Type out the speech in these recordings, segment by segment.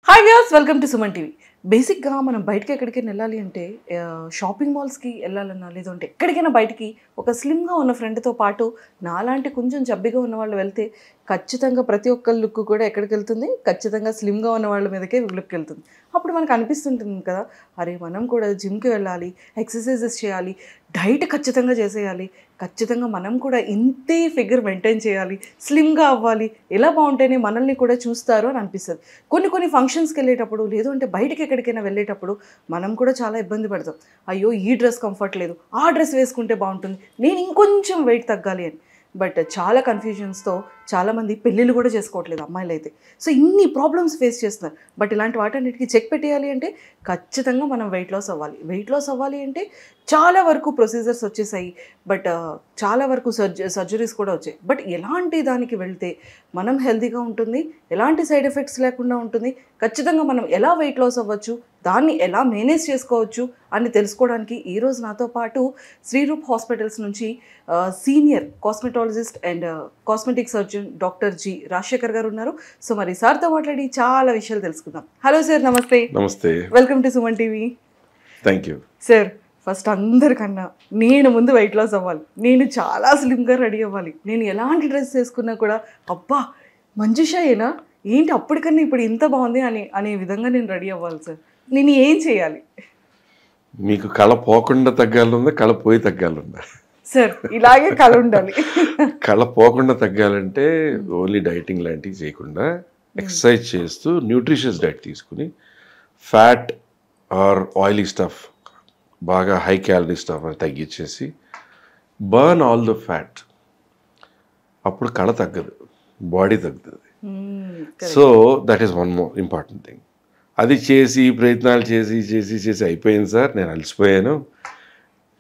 Hi viewers, welcome to Suman TV. బేసిక్గా మనం బయటకి ఎక్కడికైనా వెళ్ళాలి అంటే షాపింగ్ మాల్స్కి వెళ్ళాలన్నా లేదంటే ఎక్కడికైనా బయటికి ఒక స్లిమ్గా ఉన్న ఫ్రెండ్తో పాటు నాలాంటి కొంచెం చబ్బిగా ఉన్న వాళ్ళు వెళ్తే ఖచ్చితంగా ప్రతి ఒక్క లుక్ కూడా ఎక్కడికి వెళ్తుంది, ఖచ్చితంగా స్లిమ్గా ఉన్న వాళ్ళ మీదకే లుక్ వెళ్తుంది. అప్పుడు మనకు అనిపిస్తుంటుంది కదా, అరే మనం కూడా జిమ్కి వెళ్ళాలి, ఎక్సర్సైజెస్ చేయాలి, డైట్ ఖచ్చితంగా చేసేయాలి, ఖచ్చితంగా మనం కూడా ఇంతే ఫిగర్ మెయింటైన్ చేయాలి, స్లిమ్గా అవ్వాలి, ఎలా బాగుంటేనే మనల్ని కూడా చూస్తారు అని అనిపిస్తుంది. కొన్ని ఫంక్షన్స్కి వెళ్ళేటప్పుడు లేదు అంటే బయటకి ఎక్కడికైనా వెళ్ళేటప్పుడు మనం కూడా చాలా ఇబ్బంది పడతాం. అయ్యో ఈ డ్రెస్ కంఫర్ట్ లేదు, ఆ డ్రెస్ వేసుకుంటే బాగుంటుంది, నేను ఇంకొంచెం వెయిట్ తగ్గాలి అని. బట్ చాలా కన్ఫ్యూజన్స్తో చాలామంది పెళ్ళిళ్ళు కూడా చేసుకోవట్లేదు అమ్మాయిలు అయితే. సో ఇన్ని ప్రాబ్లమ్స్ ఫేస్ చేస్తున్నారు. బట్ ఇలాంటి వాటన్నిటికీ చెక్ పెట్టేయాలి అంటే ఖచ్చితంగా మనం వెయిట్ లాస్ అవ్వాలి. వెయిట్ లాస్ అవ్వాలి అంటే చాలా వరకు ప్రొసీజర్స్ వచ్చేసాయి, బట్ చాలా వరకు సర్జరీస్ కూడా వచ్చాయి. బట్ ఎలాంటి దానికి వెళ్తే మనం హెల్తీగా ఉంటుంది, ఎలాంటి సైడ్ ఎఫెక్ట్స్ లేకుండా ఉంటుంది, ఖచ్చితంగా మనం ఎలా వెయిట్ లాస్ అవ్వచ్చు, దాన్ని ఎలా మేనేజ్ చేసుకోవచ్చు అని తెలుసుకోవడానికి ఈరోజు నాతో పాటు శ్రీరూప్ హాస్పిటల్స్ నుంచి senior cosmetologist and cosmetic surgeon doctor G Rajasekhar గారు ఉన్నారు. సో మరి సార్తో మాట్లాడి చాలా విషయాలు తెలుసుకుందాం. హలో సార్, నమస్తే. నమస్తే, welcome to Suman TV. Thank you sir. First అందరికన్నా నేను ముందు వెయిట్ లాస్ అవ్వాలి, నేను చాలా స్లిమ్గా రెడీ అవ్వాలి, నేను ఎలాంటి డ్రెస్ వేసుకున్నా కూడా అబ్బా మంజుషాయేనా ఏంటి అప్పటికన్నా ఇప్పుడు ఇంత బాగుంది అనే విధంగా నేను రెడీ అవ్వాలి సార్. నేను ఏం చేయాలి? మీకు కళ పోకుండా తగ్గాలందా, కళ పోయి తగ్గాలందా? సార్ ఇలాగే కళ ఉండాలి. కళ పోకుండా తగ్గాలంటే ఓన్లీ డైటింగ్ లాంటివి చేయకుండా ఎక్సర్సైజ్ చేస్తూ న్యూట్రిషియస్ డైట్ తీసుకుని ఫ్యాట్ ఆర్ ఆయిలీ స్టఫ్, బాగా హై క్యాలరీ స్టఫ్ అని తగ్గించేసి బర్న్ ఆల్ ద ఫ్యాట్. అప్పుడు కళ తగ్గదు, బాడీ తగ్గుతుంది. So that is one more important thing. అది చేసి ప్రయత్నాలు చేసి చేసి చేసి అయిపోయింది సార్, నేను అలసిపోయాను,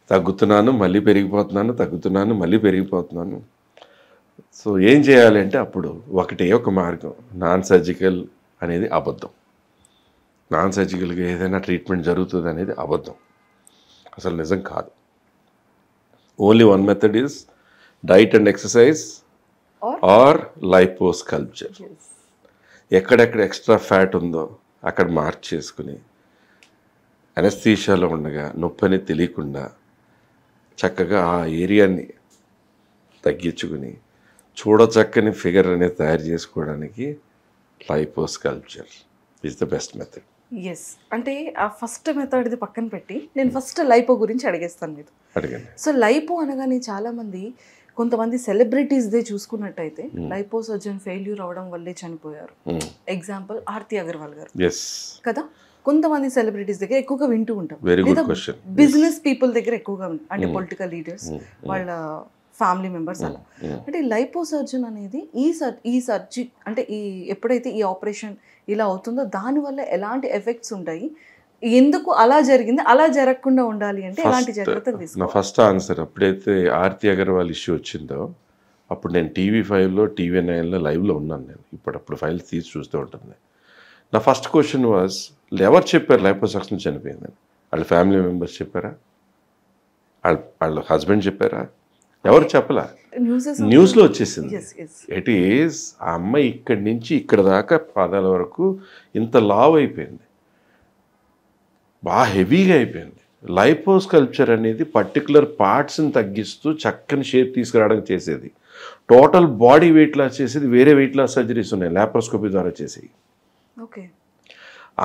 తగ్గుతున్నాను మళ్ళీ పెరిగిపోతున్నాను, తగ్గుతున్నాను మళ్ళీ పెరిగిపోతున్నాను. సో ఏం చేయాలి అంటే అప్పుడు ఒకటే ఒక మార్గం, నాన్ సర్జికల్ అనేది అబద్ధం. నాన్ సర్జికల్గా ఏదైనా ట్రీట్మెంట్ జరుగుతుంది అనేది అబద్ధం, అసలు నిజం కాదు. Only one method is diet and exercise or liposculpture. ఎక్కడెక్కడ ఎక్స్ట్రా ఫ్యాట్ ఉందో అక్కడ మార్క్ చేసుకుని అనస్థీషియాలో ఉండగా నొప్పని తెలియకుండా చక్కగా ఆ ఏరియాని తగ్గించుకుని చూడచక్కని ఫిగర్ అనేది తయారు చేసుకోవడానికి liposculpture is the best method. Yes, అంటే ఆ ఫస్ట్ మెథడ్ది పక్కన పెట్టి నేను ఫస్ట్ లైపో గురించి అడిగేస్తాను మీరు. అడగండి. సో లైపో అనగానే చాలామంది కొంతమంది సెలబ్రిటీస్దే చూసుకున్నట్టయితే లైపో సర్జన్ ఫెయిల్యూర్ అవడం వల్లే చనిపోయారు. ఎగ్జాంపుల్ ఆర్తి అగర్వాల్ గారు కదా. కొంతమంది సెలబ్రిటీస్ దగ్గర ఎక్కువగా వింటూ ఉంటాం, లేదా బిజినెస్ పీపుల్ దగ్గర ఎక్కువగా అంటే పొలిటికల్ లీడర్స్ వాళ్ళ ఫ్యామిలీ మెంబర్స్ అలా. అంటే లైపో సర్జన్ అనేది ఈ సర్జరీ అంటే ఎప్పుడైతే ఈ ఆపరేషన్ ఇలా అవుతుందో దానివల్ల ఎలాంటి ఎఫెక్ట్స్ ఉంటాయి, ఎందుకు అలా జరిగింది, అలా జరగకుండా ఉండాలి అంటే ఎలాంటి జాగ్రత్తలు తీసుకోవాలి? నా ఫస్ట్ ఆన్సర్, అప్పుడైతే ఆర్తి అగర్వాల్ ఇష్యూ వచ్చిందో అప్పుడు నేను TV5లో TV9లో లైవ్లో ఉన్నాను. నేను ఇప్పుడప్పుడు ఫైల్స్ తీసి చూస్తూ ఉంటుంది. నా ఫస్ట్ క్వశ్చన్ వాజ్, ఎవరు చెప్పారు లైపోసక్షన్ చనిపోయిందని? వాళ్ళ ఫ్యామిలీ మెంబర్స్ చెప్పారా? వాళ్ళ హస్బెండ్ చెప్పారా? ఎవరు చెప్పలా, న్యూస్లో వచ్చేసింది. ఇట్ ఈస్ ఆ అమ్మాయి ఇక్కడి నుంచి ఇక్కడ దాకా పాదాల వరకు ఇంత లావ్ అయిపోయింది, బాగా హెవీగా అయిపోయింది. లైపోస్కల్ప్చర్ అనేది పర్టికులర్ పార్ట్స్ని తగ్గిస్తూ చక్కని షేప్ తీసుకురావడానికి చేసేది. టోటల్ బాడీ వెయిట్ లాస్ చేసేది వేరే వెయిట్ లాస్ సర్జరీస్ ఉన్నాయి లాప్రోస్కోపీ ద్వారా చేసేవి. ఓకే.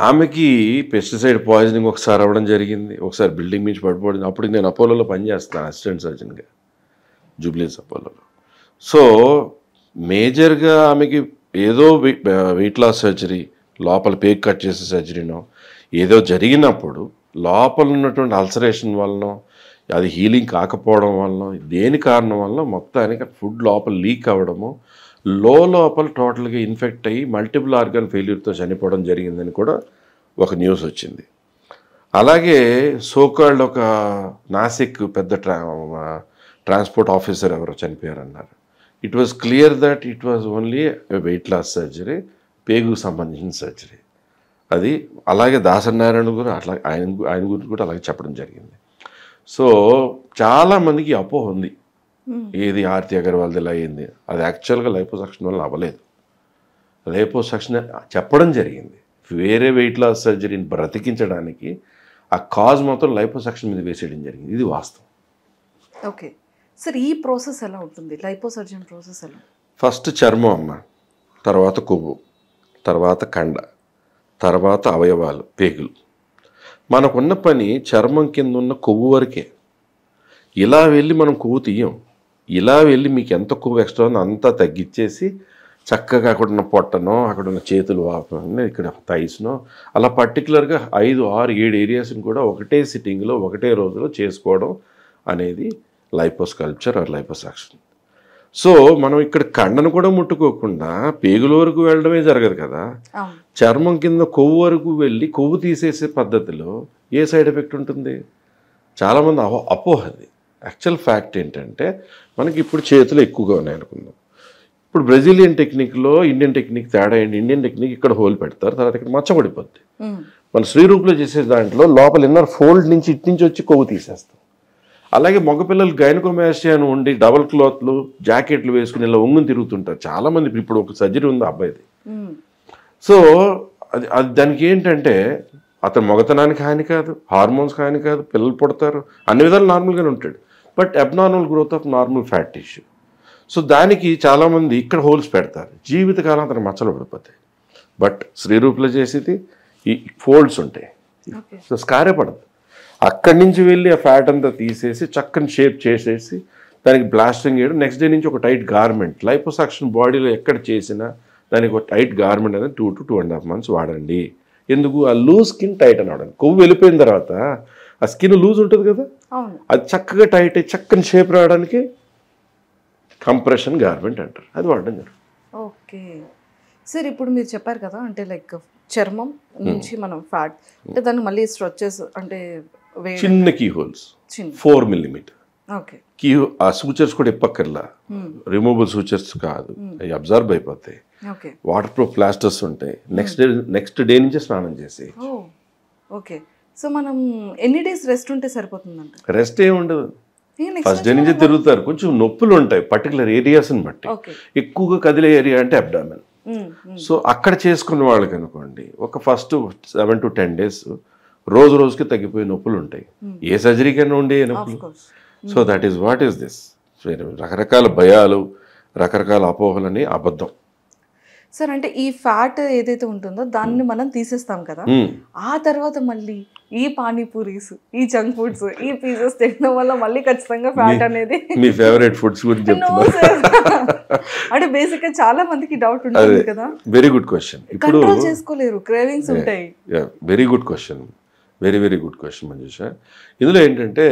ఆమెకి పెస్టిసైడ్ పాయిజనింగ్ ఒకసారి అవ్వడం జరిగింది, ఒకసారి బిల్డింగ్ నుంచి పడిపోవడం. అప్పుడు నేను అపోలోలో పనిచేస్తాను అసిస్టెంట్ సర్జన్గా, జూబ్లీస్ అపోలోలో. సో మేజర్గా ఆమెకి ఏదో వెయిట్ లాస్ సర్జరీ, లోపల పేక్ కట్ చేసే సర్జరీనో ఏదో జరిగినప్పుడు లోపల ఉన్నటువంటి అల్సరేషన్ వలన, అది హీలింగ్ కాకపోవడం వలన, దేని కారణం వలన మొత్తానికి ఫుడ్ లోపల లీక్ అవ్వడము, లోపల టోటల్గా ఇన్ఫెక్ట్ అయ్యి మల్టిపుల్ ఆర్గాన్ ఫెయిల్యూర్తో చనిపోవడం జరిగిందని కూడా ఒక న్యూస్ వచ్చింది. అలాగే సోకాల్డ్ ఒక నాసిక్ పెద్ద ట్రాన్స్పోర్ట్ ఆఫీసర్ ఎవరో చనిపోయారన్నారు. It was clear that it was only weight loss surgery, పేగుకు సంబంధించిన సర్జరీ అది. అలాగే దాసనారాయణ కూడా అట్లా ఆయన గురించి కూడా అలాగే చెప్పడం జరిగింది. సో చాలామందికి అపోహ ఉంది, ఏది ఆర్తి అగర్వాల్ది ఇలా అయింది. అది యాక్చువల్గా లైపోసక్షన్ వల్ల అవ్వలేదు. లైపోసక్షన్ చెప్పడం జరిగింది, వేరే వెయిట్ లాస్ సర్జరీని బ్రతికించడానికి ఆ కాజ్ మొత్తం లైపోసక్షన్ మీద వేసేయడం జరిగింది. ఇది వాస్తవం. ఓకే సార్, ఈ ప్రాసెస్ ఎలా ఉంటుంది, లైపోసర్జన్ ప్రాసెస్ ఎలా? ఫస్ట్ చర్మం అమ్మ, తర్వాత కొవ్వు, తర్వాత కండ, తర్వాత అవయవాలు, పేగులు. మనకున్న పని చర్మం కింద ఉన్న కొవ్వు వరకే. ఇలా వెళ్ళి మనం కొవ్వు తీయం. ఇలా వెళ్ళి మీకు ఎంత కొవ్వు ఎక్స్ట్రా ఉందో అంతా తగ్గించేసి చక్కగా అక్కడ ఉన్న పొట్టనో, అక్కడ ఉన్న చేతులు వాపనో, ఇక్కడ థైస్నో, అలా పర్టికులర్గా 5, 6, 7 ఏరియాస్ని కూడా ఒకటే సిట్టింగ్లో ఒకటే రోజులో చేసుకోవడం అనేది లైపోస్కల్ప్చర్ ఆర్ లైపోసక్షన్. సో మనం ఇక్కడ కండను కూడా ముట్టుకోకుండా పేగుల వరకు వెళ్ళడమే జరగదు కదా. చర్మం కింద కొవ్వు వరకు వెళ్ళి కొవ్వు తీసేసే పద్ధతిలో ఏ సైడ్ ఎఫెక్ట్ ఉంటుంది? చాలామంది అపోహది. యాక్చువల్ ఫ్యాక్ట్ ఏంటంటే మనకి ఇప్పుడు చేతులు ఎక్కువగా ఉన్నాయి అనుకుందాం. ఇప్పుడు బ్రెజిలియన్ టెక్నిక్లో ఇండియన్ టెక్నిక్ తేడా ఏంటి? ఇండియన్ టెక్నిక్ ఇక్కడ హోల్ పెడతారు, తర్వాత ఇక్కడ మచ్చబడిపోద్ది. మన శ్రీరూపులో చేసే దాంట్లో లోపల ఇన్నర్ ఫోల్డ్ నుంచి ఇటు నుంచి వచ్చి కొవ్వు తీసేస్తాం. అలాగే మగపిల్లలు గైనకోమాస్టియా అని ఉండి డబల్ క్లాత్లు జాకెట్లు వేసుకుని ఇలా ఒంగుని తిరుగుతుంటారు చాలామంది. ఇప్పుడు ఒక సర్జరీ ఉంది అబ్బాయిది. సో అది దానికి ఏంటంటే అతను మగతనానికి హాని కాదు, హార్మోన్స్ హాని కాదు, పిల్లలు పుడతారు, అన్ని విధాలు నార్మల్గానే ఉంటాడు. But abnormal growth of normal fat tissue. So దానికి చాలామంది ఇక్కడ హోల్స్ పెడతారు, జీవితకాలం అతను మచ్చలు పడిపోతాయి. బట్ శ్రీరూపులో చేసేది ఈ ఫోల్డ్స్ ఉంటాయి, సో స్కారే పడదు. అక్కడి నుంచి వెళ్ళి ఆ ఫ్యాట్ అంతా తీసేసి చక్కని షేప్ చేసేసి దానికి బ్లాస్టింగ్ చేయడం. నెక్స్ట్ డే నుంచి ఒక టైట్ గార్మెంట్, లైపోసక్షన్ బాడీలో ఎక్కడ చేసినా దానికి ఒక టైట్ గార్మెంట్ అనేది 2 to 2.5 months వాడండి. ఎందుకు? ఆ లూజ్ స్కిన్ టైట్ అని వాడండి. కొవ్వు వెళ్ళిపోయిన తర్వాత ఆ స్కిన్ లూజ్ ఉంటుంది కదా, అది చక్కగా టైట్ అయ్యి చక్కని షేప్ రావడానికి కంప్రెషన్ గార్మెంట్ అంటారు, అది వాడడం జరుగుతుంది. ఓకే సార్, ఇప్పుడు మీరు చెప్పారు కదా, అంటే లైక్ చర్మం నుంచి మనం ఫ్యాట్ అంటే దాన్ని మళ్ళీ స్ట్రెచెస్ అంటే చిన్న కీ హోల్స్ 4 mm. కీ ఆ సూచర్స్ కూడా ఇప్పక్కర్లా, రిమూవబుల్ సూచర్స్ కాదు, అవి అబ్జర్వ్ అయిపోతాయి. వాటర్ ప్రూఫ్ ప్లాస్టర్స్ ఉంటాయి. నెక్స్ట్ డే నుంచి స్నానం చేసి. ఓకే, సో మనం ఎన్ని డేస్ రెస్ట్ ఉంటే సరిపోతుందంట? రెస్ట్ ఏమి ఉండదు, ఫస్ట్ డే నుంచి తిరుగుతారు. కొంచెం నొప్పులు ఉంటాయి పర్టికులర్ ఏరియాస్ని బట్టి. ఎక్కువగా కదిలే ఏరియా అంటే అబ్డామెన్. సో అక్కడ చేసుకున్న వాళ్ళకి అనుకోండి ఒక ఫస్ట్ 7 to 10 days రోజు రోజుకి తగ్గిపోయే నొప్పులు ఉంటాయి. ఏ సర్జరీకైనా ఉండే నొప్పులు. So that is what is this. రకరకాల భయాలు, రకరకాల అపోహలని అబద్ధం. సార్, అంటే ఈ ఫ్యాట్ ఏదైతే ఉంటుందో దాన్ని మనం తీసేస్తాం కదా, ఆ తర్వాత మళ్ళీ ఈ పానీపూరీస్, ఈ జంక్ ఫుడ్స్, ఈ పిజ్జాస్ తినడం వల్ల మళ్ళీ ఖచ్చితంగా ఫ్యాట్ అనేది. మీ ఫేవరెట్ ఫుడ్స్ గురించి చెప్తున్నా అంటే బేసిక్ గా చాలా మందికి డౌట్ ఉంటుంది కదా. Very good question. ఇప్పుడు కంట్రోల్ చేసుకోలేరు, క్రేవింగ్స్ ఉంటాయి. Very good question, very good question Manjusha. ఇందులో ఏంటంటే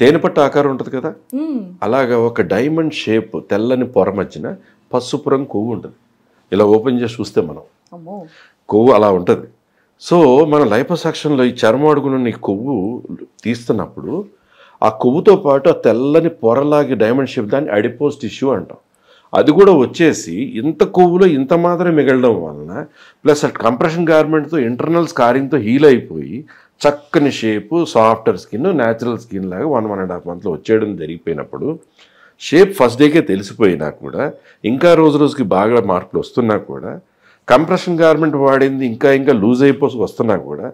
తేనెపట్టు ఆకారం ఉంటుంది కదా, అలాగా ఒక డైమండ్ షేప్ తెల్లని పొర మధ్యన పసుపు రంగు కొవ్వు ఉంటుంది. ఇలా ఓపెన్ చేసి చూస్తే మనం కొవ్వు అలా ఉంటుంది. సో మన లైపోసక్షన్లో ఈ చర్మం అడుగునున్న ఈ కొవ్వు తీస్తున్నప్పుడు ఆ కొవ్వుతో పాటు ఆ తెల్లని పొరలాగి డైమండ్ షేప్, దాన్ని అడిపోజ్ టిష్యూ అంటాం. అది కూడా వచ్చేసి ఇంత కొవ్వులో ఇంత మాత్రమే మిగలడం వలన ప్లస్ కంప్రెషన్ గార్మెంట్తో ఇంటర్నల్ స్కారింగ్తో హీల్ అయిపోయి చక్కని shape, softer skin, natural skin లాగా 1.5 months వచ్చేయడం జరిగిపోయినప్పుడు షేప్ ఫస్ట్ డేకే తెలిసిపోయినా కూడా, ఇంకా రోజు రోజుకి బాగా మార్పులు వస్తున్నా కూడా, కంప్రెషన్ గార్మెంట్ వాడింది ఇంకా లూజ్ అయిపోసి వస్తున్నా కూడా,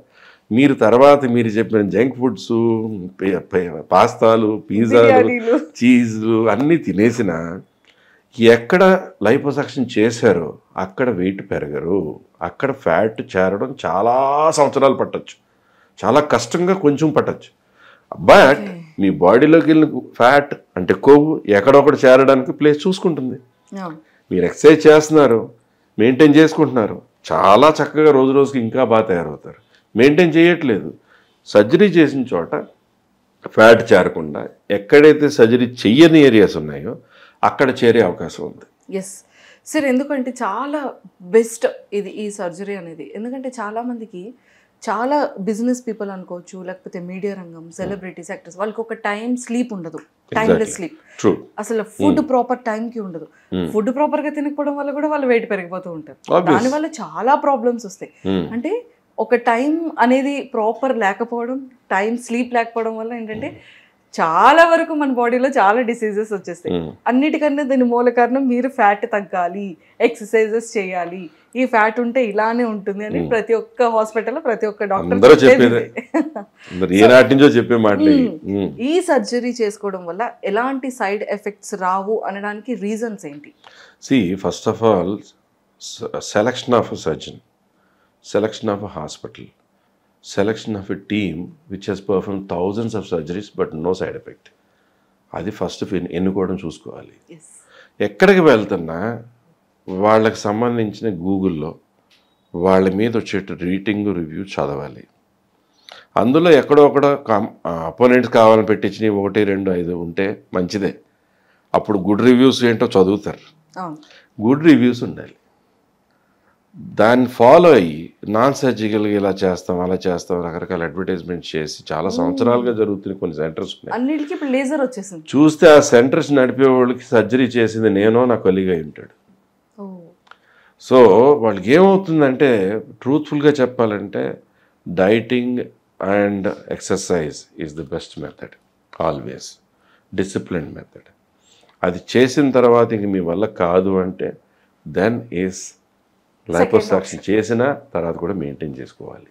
మీరు తర్వాత మీరు చెప్పిన జంక్ ఫుడ్స్, పాస్తాలు, పిజ్జాలు, చీజ్లు అన్నీ తినేసిన ఎక్కడ లైపోసక్షన్ చేశారో అక్కడ వెయిట్ పెరగరు. అక్కడ ఫ్యాట్ చేరడం చాలా సంవత్సరాలు పట్టచ్చు, చాలా కష్టంగా కొంచెం పట్టచ్చు. బట్ మీ బాడీలోకి వెళ్ళిన ఫ్యాట్ అంటే కొవ్వు ఎక్కడొకటి చేరడానికి ప్లేస్ చూసుకుంటుంది. మీరు ఎక్సర్సైజ్ చేస్తున్నారు, మెయింటైన్ చేసుకుంటున్నారు, చాలా చక్కగా రోజు రోజుకి ఇంకా బాగా తయారవుతారు. మెయింటైన్ చేయట్లేదు, సర్జరీ చేసిన చోట ఫ్యాట్ చేరకుండా ఎక్కడైతే సర్జరీ చెయ్యని ఏరియాస్ ఉన్నాయో అక్కడ చేరే అవకాశం ఉంది. ఎస్ సార్, ఎందుకంటే చాలా బెస్ట్ ఇది ఈ సర్జరీ అనేది. ఎందుకంటే చాలామందికి, చాలా బిజినెస్ పీపుల్ అనుకోవచ్చు, లేకపోతే మీడియా రంగం, సెలబ్రిటీస్, యాక్టర్స్, వాళ్ళకి ఒక టైం స్లీప్ ఉండదు, టైమ్లెస్ స్లీప్. అసలు ఫుడ్ ప్రాపర్ టైంకి ఉండదు. ఫుడ్ ప్రాపర్గా తినకపోవడం వల్ల కూడా వాళ్ళు వెయిట్ పెరిగిపోతూ ఉంటారు. దానివల్ల చాలా ప్రాబ్లమ్స్ వస్తాయి. అంటే ఒక టైం అనేది ప్రాపర్ లేకపోవడం, టైం స్లీప్ లేకపోవడం వల్ల ఏంటంటే చాలా వరకు మన బాడీలో చాలా డిసీజెస్ వచ్చేస్తాయి. అన్నిటికన్నా దీని మూల కారణం మీరు ఫ్యాట్ తగ్గాలి, ఎక్సర్సైజెస్ చేయాలి, ఈ ఫ్యాట్ ఉంటే ఇలానే ఉంటుంది అని ప్రతి ఒక్క హాస్పిటల్లో ప్రతి ఒక్క అందరూ డాక్టర్ చెప్పేదే. ఏ నాటి నుంచో చెప్పే మాటలే. ఈ సర్జరీ చేసుకోవడం వల్ల ఎలాంటి సైడ్ ఎఫెక్ట్స్ రావు అనడానికి రీజన్స్ ఏంటి? First of all selection of a surgeon, selection of a hospital, selection of a team which has perform thousands of surgeries but no side effect. అది ఫస్ట్ ఎన్నుకోవడం చూసుకోవాలి. ఎక్కడికి వెళ్తున్నా వాళ్ళకి సంబంధించిన గూగుల్లో వాళ్ళ మీద వచ్చే రేటింగ్ రివ్యూ చదవాలి. అందులో ఎక్కడో ఒకడ అపోనెంట్స్ కావాలని పెట్టించి 1, 2, 5 ఉంటే మంచిదే. అప్పుడు గుడ్ రివ్యూస్ ఏంటో చదువుతారు. గుడ్ రివ్యూస్ ఉండాలి. దాన్ని ఫాలో అయ్యి నాన్ సర్జికల్గా ఇలా చేస్తాం అలా చేస్తాం రకరకాల అడ్వర్టైజ్మెంట్ చేసి చాలా సంవత్సరాలుగా జరుగుతున్న కొన్ని సెంటర్స్ ఉన్నాయి. అన్నిటికీ ఇప్పుడు లేజర్ వచ్చేసింది. చూస్తే ఆ సెంటర్స్ నడిపే వాళ్ళకి సర్జరీ చేసింది నేనో నా కొలీగ్ అయి ఉంటాడు. సో వాళ్ళకి ఏమవుతుందంటే ట్రూత్ఫుల్గా చెప్పాలంటే dieting and exercise is the best method always, discipline method. అది చేసిన తర్వాత ఇంక మీ వల్ల కాదు అంటే దెన్ ఈస్ లైపోసక్షన్ చేసిన తర్వాత కూడా మెయింటైన్ చేసుకోవాలి.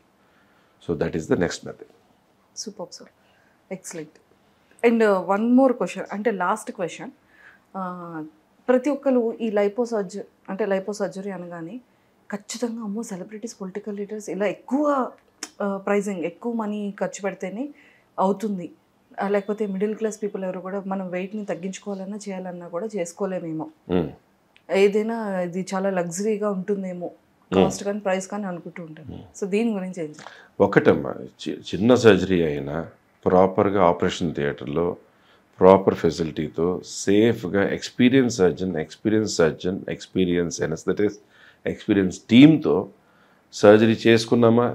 So that is the next method. Super sir, excellent. And one more question, అంటే లాస్ట్ క్వశ్చన్. ప్రతి ఒక్కరు ఈ లైపోసర్జరీ అనగానే ఖచ్చితంగా అమ్మో సెలబ్రిటీస్, పొలిటికల్ లీడర్స్ ఇలా ఎక్కువ ప్రైజింగ్, ఎక్కువ మనీ ఖర్చు పెడితేనే అవుతుంది, లేకపోతే మిడిల్ క్లాస్ పీపుల్ ఎవరు కూడా మనం వెయిట్ని తగ్గించుకోవాలన్నా చేయాలన్నా కూడా చేసుకోలేమేమో, ఏదైనా ఇది చాలా లగ్జరీగా ఉంటుందేమో కాస్ట్ కానీ ప్రైస్ కానీ అనుకుంటూ ఉంటారు. సో దీని గురించి ఏం సార్? ఒకటమ్మా, చిన్న సర్జరీ అయినా ప్రాపర్గా ఆపరేషన్ థియేటర్లో ప్రాపర్ ఫెసిలిటీతో సేఫ్గా experience surgeon, experience anaesthetist, experience టీమ్తో సర్జరీ చేసుకున్నామా,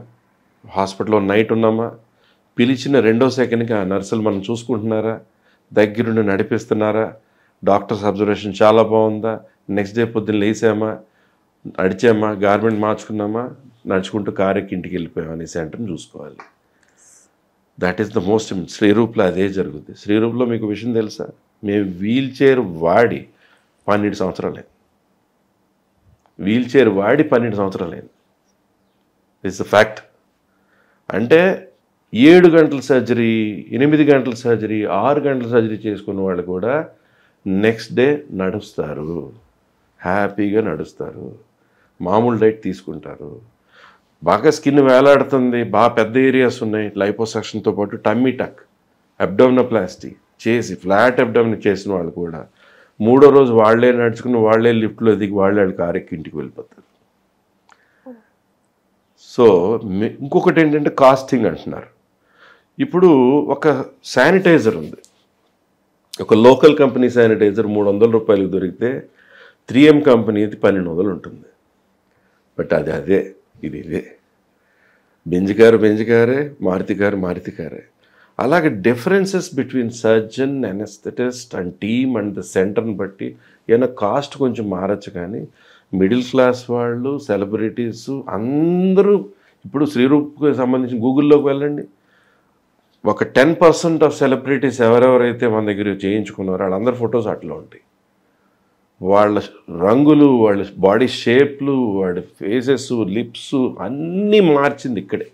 హాస్పిటల్లో నైట్ ఉన్నామా, పిలిచిన 2వ సెకండ్కి ఆ నర్సులు మనం చూసుకుంటున్నారా, దగ్గరుండి నడిపిస్తున్నారా, డాక్టర్స్ అబ్జర్వేషన్ చాలా బాగుందా, నెక్స్ట్ డే పొద్దున్న లేసామా, నడిచామా, గార్మెంట్ మార్చుకున్నామా, నడుచుకుంటూ కారెక్కి ఇంటికి వెళ్ళిపోయామా అనే సెంటర్ని చూసుకోవాలి. That is the most. శ్రీరూప్లో అదే జరుగుద్ది. శ్రీరూప్లో మీకు విషయం తెలుసా, మేము వీల్ చైర్ వాడి 12 సంవత్సరాలు. వీల్ చైర్ వాడి 12 సంవత్సరాలు అయింది. It's the fact. అంటే 7 గంటల సర్జరీ, 8 గంటల సర్జరీ, 6 గంటల సర్జరీ చేసుకున్న వాళ్ళు కూడా నెక్స్ట్ డే నడుస్తారు, హ్యాపీగా నడుస్తారు, మామూలు డైట్ తీసుకుంటారు. బాగా స్కిన్ వేలాడుతుంది, బాగా పెద్ద ఏరియాస్ ఉన్నాయి, లైపోసక్షన్తో పాటు టమ్మీ టక్, అబ్డోమినోప్లాస్టీ చేసి ఫ్లాట్ అబ్డోమిన్ చేసిన వాళ్ళు కూడా 3వ రోజు వాళ్లే నడుచుకుని వాళ్లే లిఫ్ట్లో దిగి వాళ్ళ కారెక్కి ఇంటికి వెళ్ళిపోతారు. సో ఇంకొకటి ఏంటంటే కాస్టింగ్ అంటున్నారు. ఇప్పుడు ఒక శానిటైజర్ ఉంది, ఒక లోకల్ కంపెనీ శానిటైజర్ 300 రూపాయలకు దొరికితే 3M కంపెనీది 1200 ఉంటుంది. బట్ అదే ఇదే బెంజికారే, మారుతికారే. అలాగే differences between surgeon, anaesthetist and team and the సెంటర్ని బట్టి ఏమైనా కాస్ట్ కొంచెం మారచ్చు. కానీ మిడిల్ క్లాస్ వాళ్ళు, సెలబ్రిటీస్ అందరూ ఇప్పుడు శ్రీరూప్కి సంబంధించిన గూగుల్లోకి వెళ్ళండి, ఒక 10% ఆఫ్ సెలబ్రిటీస్ ఎవరెవరైతే మన దగ్గర చేయించుకున్నారో వాళ్ళందరి ఫొటోస్ అట్లా ఉంటాయి. వాళ్ళ రంగులు, వాళ్ళ బాడీ షేప్లు, వాళ్ళ ఫేసెస్, లిప్స్ అన్నీ మార్చింది ఇక్కడే.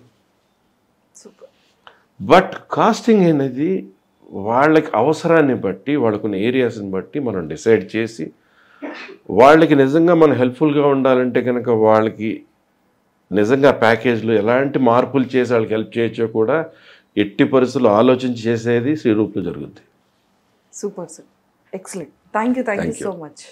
బట్ కాస్టింగ్ అనేది వాళ్ళకి అవసరాన్ని బట్టి, వాళ్ళకున్న ఏరియాస్ని బట్టి మనం డిసైడ్ చేసి వాళ్ళకి నిజంగా మనం హెల్ప్ఫుల్గా ఉండాలంటే కనుక వాళ్ళకి నిజంగా ప్యాకేజ్లో ఎలాంటి మార్పులు చేసి వాళ్ళకి హెల్ప్ చేయొచ్చో కూడా ఎట్టి పరిస్థితులు ఆలోచించి చేసేది శ్రీరూప్లో జరుగుద్ది. Super sir, excellent. Thank you so much.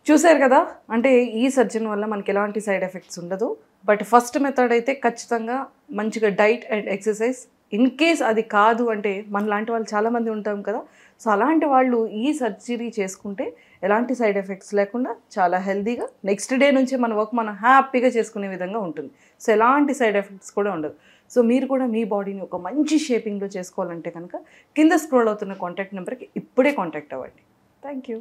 చూసారు కదా, అంటే ఈ సర్జన్ వల్ల మనకి ఎలాంటి సైడ్ ఎఫెక్ట్స్ ఉండదు. బట్ ఫస్ట్ మెథడ్ అయితే ఖచ్చితంగా మంచిగా diet and exercise. In case అది కాదు అంటే మన లాంటి వాళ్ళు చాలామంది ఉంటాం కదా, సో అలాంటి వాళ్ళు ఈ సర్జరీ చేసుకుంటే ఎలాంటి సైడ్ ఎఫెక్ట్స్ లేకుండా చాలా హెల్తీగా నెక్స్ట్ డే నుంచి మన వర్క్ మనం హ్యాపీగా చేసుకునే విధంగా ఉంటుంది. సో ఎలాంటి సైడ్ ఎఫెక్ట్స్ కూడా ఉండదు. సో మీరు కూడా మీ బాడీని ఒక మంచి షేపింగ్లో చేసుకోవాలంటే కనుక కింద స్క్రోల్ అవుతున్న కాంటాక్ట్ నెంబర్కి ఇప్పుడే కాంటాక్ట్ అవ్వండి. Thank you.